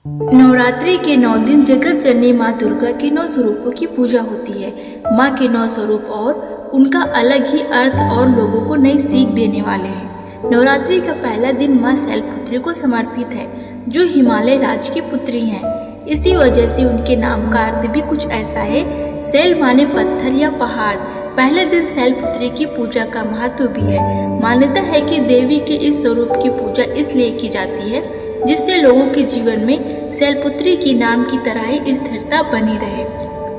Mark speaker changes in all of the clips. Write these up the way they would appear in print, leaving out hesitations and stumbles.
Speaker 1: नवरात्रि के 9 दिन जगत जननी माँ दुर्गा के 9 स्वरूपों की पूजा होती है। माँ के 9 स्वरूप और उनका अलग ही अर्थ और लोगों को नई सीख देने वाले हैं। नवरात्रि का पहला दिन माँ शैलपुत्री को समर्पित है, जो हिमालय राज्य की पुत्री हैं। इसी वजह से उनके नाम का अर्थ भी कुछ ऐसा है। शैल माने पत्थर या पहाड़। पहले दिन शैलपुत्री की पूजा का महत्व भी है। मान्यता है कि देवी के इस स्वरूप की पूजा इसलिए की जाती है जिससे लोगों के जीवन में शैलपुत्री की नाम की तरह ही स्थिरता बनी रहे,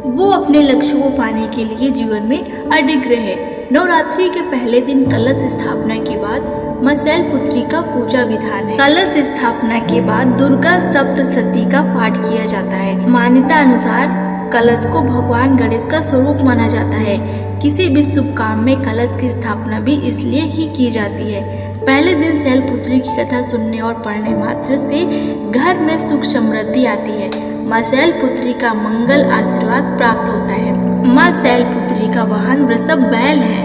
Speaker 1: वो अपने लक्ष्य को पाने के लिए जीवन में अडिग रहे। नवरात्रि के पहले दिन कलश स्थापना के बाद मां शैलपुत्री का पूजा विधान है। कलश स्थापना के बाद दुर्गा सप्तशती का पाठ किया जाता है। मान्यता अनुसार कलश को भगवान गणेश का स्वरूप माना जाता है। किसी भी शुभ काम में कलश की स्थापना भी इसलिए ही की जाती है। पहले दिन शैलपुत्री की कथा सुनने और पढ़ने मात्र से घर में सुख समृद्धि आती है। माँ शैलपुत्री का मंगल आशीर्वाद प्राप्त होता है। माँ शैलपुत्री का वाहन वृषभ बैल है।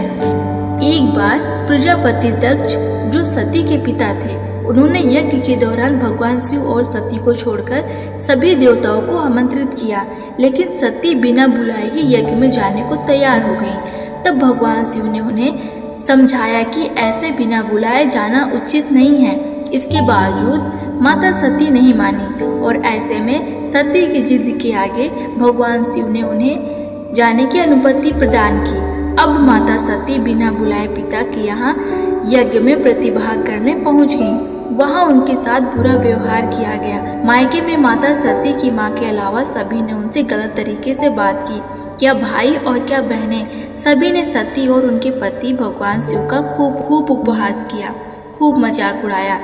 Speaker 1: एक बार प्रजापति दक्ष, जो सती के पिता थे, उन्होंने यज्ञ के दौरान भगवान शिव और सती को छोड़कर सभी देवताओं को आमंत्रित किया, लेकिन सती बिना बुलाए ही यज्ञ में जाने को तैयार हो गई। तब भगवान शिव ने उन्हें समझाया कि ऐसे बिना बुलाए जाना उचित नहीं है। इसके बावजूद माता सती नहीं मानी और ऐसे में सती की जिद के आगे भगवान शिव ने उन्हें जाने की अनुमति प्रदान की। अब माता सती बिना बुलाए पिता के यहाँ यज्ञ में प्रतिभाग करने पहुँच गईं। वहाँ उनके साथ बुरा व्यवहार किया गया। मायके में माता सती की माँ के अलावा सभी ने उनसे गलत तरीके से बात की। क्या भाई और क्या बहनें, सभी ने सती और उनके पति भगवान शिव का खूब उपहास किया, खूब मजाक उड़ाया।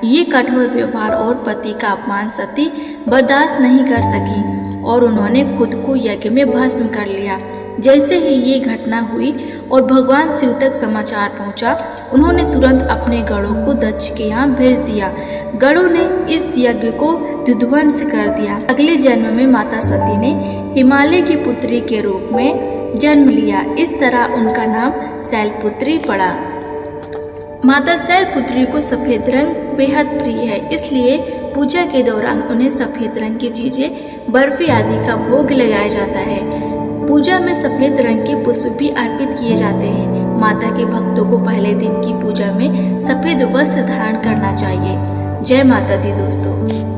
Speaker 1: ये कठोर व्यवहार और पति का अपमान सती बर्दाश्त नहीं कर सकी और उन्होंने खुद को यज्ञ में भस्म कर लिया। जैसे ही ये घटना हुई और भगवान शिव तक समाचार पहुंचा, उन्होंने तुरंत अपने गणों को दक्ष के यहाँ भेज दिया। गणों ने इस यज्ञ को विध्वंस कर दिया। अगले जन्म में माता सती ने हिमालय की पुत्री के रूप में जन्म लिया। इस तरह उनका नाम शैलपुत्री पड़ा। माता शैलपुत्री को सफेद रंग बेहद प्रिय है, इसलिए पूजा के दौरान उन्हें सफेद रंग की चीजें, बर्फी आदि का भोग लगाया जाता है। पूजा में सफेद रंग के पुष्प भी अर्पित किए जाते हैं। माता के भक्तों को पहले दिन की पूजा में सफेद वस्त्र धारण करना चाहिए। जय माता दी दोस्तों।